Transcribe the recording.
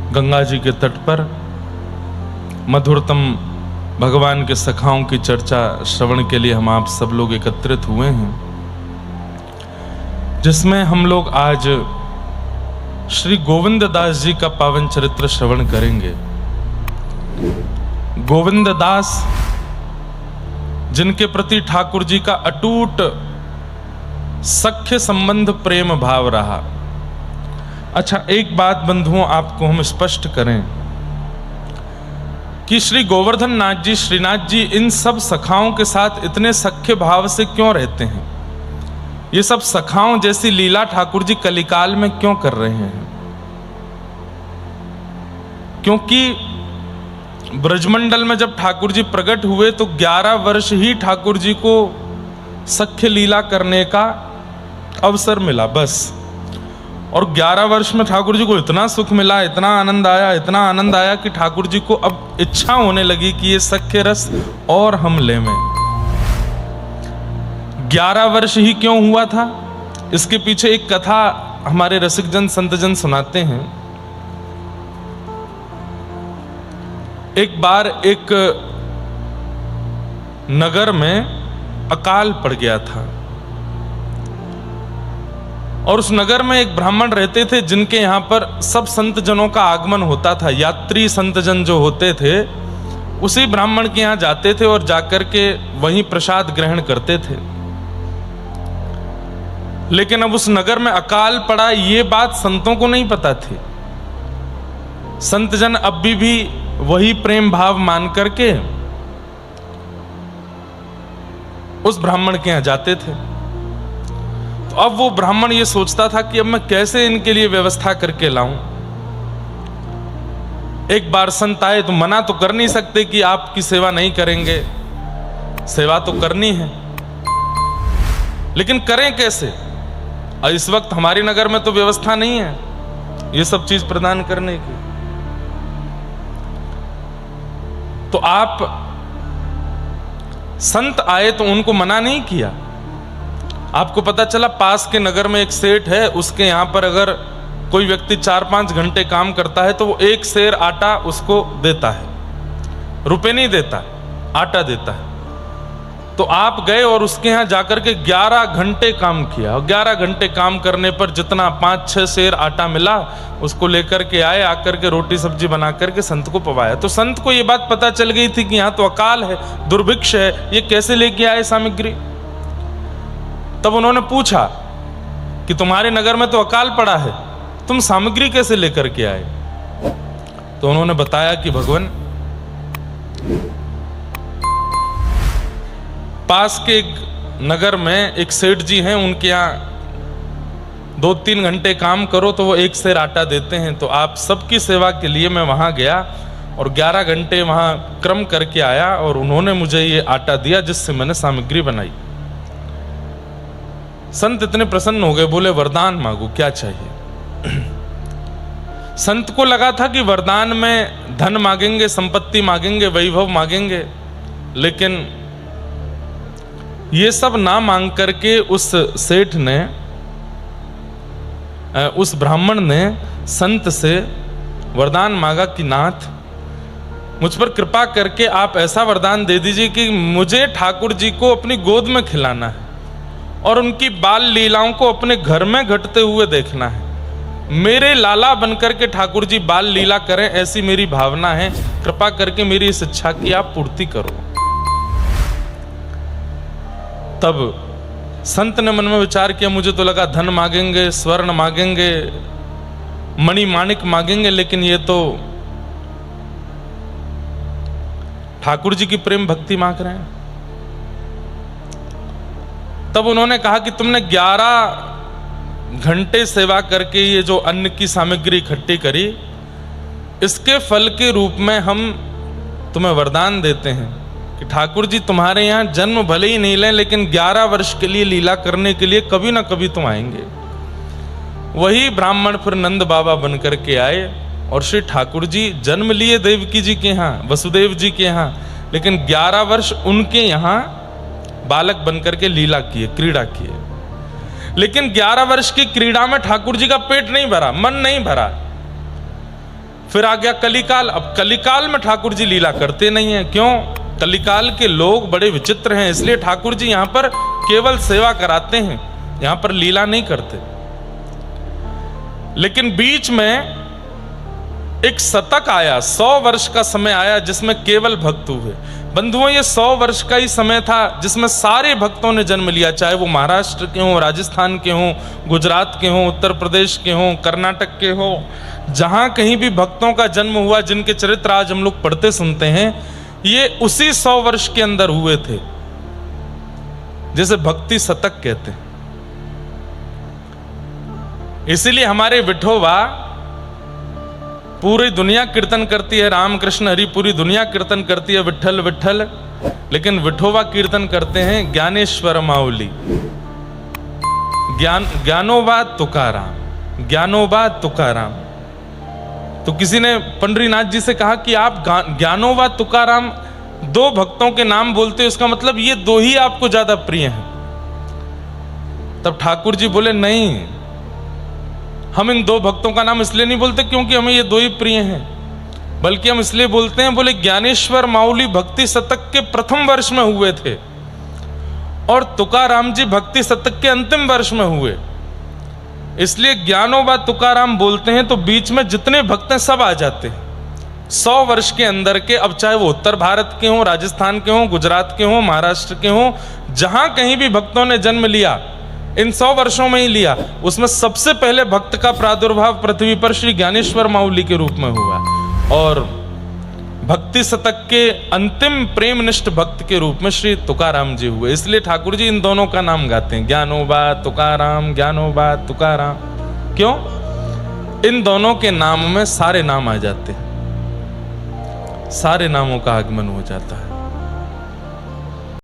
गंगा जी के तट पर मधुरतम भगवान के सखाओं की चर्चा श्रवण के लिए हम आप सब लोग एकत्रित हुए हैं, जिसमें हम लोग आज श्री गोविंद दास जी का पावन चरित्र श्रवण करेंगे। गोविंद दास जिनके प्रति ठाकुर जी का अटूट सख्य संबंध प्रेम भाव रहा। अच्छा, एक बात बंधुओं आपको हम स्पष्ट करें कि श्री गोवर्धन नाथ जी, श्रीनाथ जी इन सब सखाओं के साथ इतने सख्य भाव से क्यों रहते हैं? ये सब सखाओं जैसी लीला ठाकुर जी कलिकाल में क्यों कर रहे हैं? क्योंकि ब्रजमंडल में जब ठाकुर जी प्रकट हुए तो 11 वर्ष ही ठाकुर जी को सख्य लीला करने का अवसर मिला, बस। और 11 वर्ष में ठाकुर जी को इतना सुख मिला, इतना आनंद आया कि ठाकुर जी को अब इच्छा होने लगी कि ये सख्य रस और हम ले में। 11 वर्ष ही क्यों हुआ था? इसके पीछे एक कथा हमारे रसिकजन संतजन सुनाते हैं। एक बार एक नगर में अकाल पड़ गया था और उस नगर में एक ब्राह्मण रहते थे जिनके यहाँ पर सब संत जनों का आगमन होता था। यात्री संत जन जो होते थे उसी ब्राह्मण के यहाँ जाते थे और जाकर के वहीं प्रसाद ग्रहण करते थे। लेकिन अब उस नगर में अकाल पड़ा, ये बात संतों को नहीं पता थी। संत जन अब भी वही प्रेम भाव मान करके उस ब्राह्मण के यहाँ जाते थे। तो अब वो ब्राह्मण ये सोचता था कि अब मैं कैसे इनके लिए व्यवस्था करके लाऊं। एक बार संत आए तो मना तो कर नहीं सकते कि आपकी सेवा नहीं करेंगे, सेवा तो करनी है, लेकिन करें कैसे? और इस वक्त हमारे नगर में तो व्यवस्था नहीं है ये सब चीज प्रदान करने की। तो आप संत आए तो उनको मना नहीं किया। आपको पता चला पास के नगर में एक सेठ है, उसके यहां पर अगर कोई व्यक्ति 4-5 घंटे काम करता है तो वो 1 सेर आटा उसको देता है, रुपए नहीं देता, आटा देता है। तो आप गए और उसके यहां जाकर के 11 घंटे काम किया और 11 घंटे काम करने पर जितना 5-6 सेर आटा मिला उसको लेकर के आए, आकर के रोटी सब्जी बना करके संत को पवाया। तो संत को ये बात पता चल गई थी कि यहाँ तो अकाल है, दुर्भिक्ष है, ये कैसे लेके आए सामग्री। तब उन्होंने पूछा कि तुम्हारे नगर में तो अकाल पड़ा है, तुम सामग्री कैसे लेकर के आए? तो उन्होंने बताया कि भगवान, पास के एक नगर में एक सेठ जी हैं, उनके यहाँ 2-3 घंटे काम करो तो वो 1 सेर आटा देते हैं। तो आप सबकी सेवा के लिए मैं वहां गया और 11 घंटे वहां क्रम करके आया और उन्होंने मुझे ये आटा दिया जिससे मैंने सामग्री बनाई। संत इतने प्रसन्न हो गए, बोले वरदान मांगो, क्या चाहिए? संत को लगा था कि वरदान में धन मांगेंगे, संपत्ति मांगेंगे, वैभव मांगेंगे, लेकिन ये सब ना मांग करके उस सेठ ने, उस ब्राह्मण ने संत से वरदान मांगा कि नाथ, मुझ पर कृपा करके आप ऐसा वरदान दे दीजिए कि मुझे ठाकुर जी को अपनी गोद में खिलाना है और उनकी बाल लीलाओं को अपने घर में घटते हुए देखना है। मेरे लाला बनकर के ठाकुर जी बाल लीला करें, ऐसी मेरी भावना है। कृपा करके मेरी इस इच्छा की आप पूर्ति करो। तब संत ने मन में विचार किया, मुझे तो लगा धन मांगेंगे, स्वर्ण मांगेंगे, मणि माणिक मांगेंगे, लेकिन ये तो ठाकुर जी की प्रेम भक्ति मांग रहे हैं। तब उन्होंने कहा कि तुमने 11 घंटे सेवा करके ये जो अन्न की सामग्री इकट्ठी करी, इसके फल के रूप में हम तुम्हें वरदान देते हैं कि ठाकुर जी तुम्हारे यहाँ जन्म भले ही नहीं लें, लेकिन 11 वर्ष के लिए लीला करने के लिए कभी ना कभी तुम आएंगे। वही ब्राह्मण फिर नंद बाबा बन करके आए और श्री ठाकुर जी जन्म लिए देवकी जी के यहाँ, वसुदेव जी के यहाँ, लेकिन 11 वर्ष उनके यहाँ बालक बनकर के लीला किए, क्रीड़ा किए। लेकिन 11 वर्ष की क्रीड़ा में ठाकुर जी का पेट नहीं भरा, मन नहीं भरा। फिर आ गया कलिकाल। अब कलिकाल में ठाकुर जी लीला करते नहीं हैं। क्यों? कलिकाल के लोग बड़े विचित्र हैं, इसलिए ठाकुर जी यहां पर केवल सेवा कराते हैं, यहां पर लीला नहीं करते। लेकिन बीच में एक शतक आया, 100 वर्ष का समय आया जिसमें केवल भक्त हुए। बंधुओं, ये 100 वर्ष का ही समय था जिसमें सारे भक्तों ने जन्म लिया, चाहे वो महाराष्ट्र के हों, राजस्थान के हों, गुजरात के हों, उत्तर प्रदेश के हों, कर्नाटक के हों, जहां कहीं भी भक्तों का जन्म हुआ, जिनके चरित्र आज हम लोग पढ़ते सुनते हैं, ये उसी 100 वर्ष के अंदर हुए थे, जिसे भक्ति शतक कहते हैं। इसीलिए हमारे विठोबा पूरी दुनिया कीर्तन करती है, राम कृष्ण हरि पूरी दुनिया कीर्तन करती है, विठ्ठल विठ्ठल, लेकिन विठोबा कीर्तन करते हैं ज्ञानेश्वर माउली, ज्ञानोबा तुकाराम, ज्ञानोबा तुकाराम। तो किसी ने पंडरीनाथ जी से कहा कि आप ज्ञानोबा तुकाराम दो भक्तों के नाम बोलते हो, इसका मतलब ये दो ही आपको ज्यादा प्रिय हैं। तब ठाकुर जी बोले नहीं, हम इन दो भक्तों का नाम इसलिए नहीं बोलते क्योंकि हमें ये दो ही प्रिय हैं, बल्कि हम इसलिए बोलते हैं, बोले ज्ञानेश्वर माउली भक्ति शतक के प्रथम वर्ष में हुए थे और तुकाराम जी भक्ति शतक के अंतिम वर्ष में हुए, इसलिए ज्ञानोबा तुकाराम बोलते हैं। तो बीच में जितने भक्त हैं सब आ जाते हैं 100 वर्ष के अंदर के। अब चाहे वो उत्तर भारत के हों, राजस्थान के हों, गुजरात के हों, महाराष्ट्र के हों, जहां कहीं भी भक्तों ने जन्म लिया, इन 100 वर्षों में ही लिया, उसमें सबसे पहले भक्त का प्रादुर्भाव पृथ्वी पर श्री ज्ञानेश्वर माउली के रूप में हुआ और भक्ति शतक के अंतिम प्रेमनिष्ठ भक्त के रूप में श्री तुकाराम जी हुए। इसलिए ठाकुर जी इन दोनों का नाम गाते हैं, ज्ञानोबा तुकाराम, ज्ञानोबा तुकाराम। क्यों? इन दोनों के नाम में सारे नाम आ जाते हैं, सारे नामों का आगमन हो जाता है।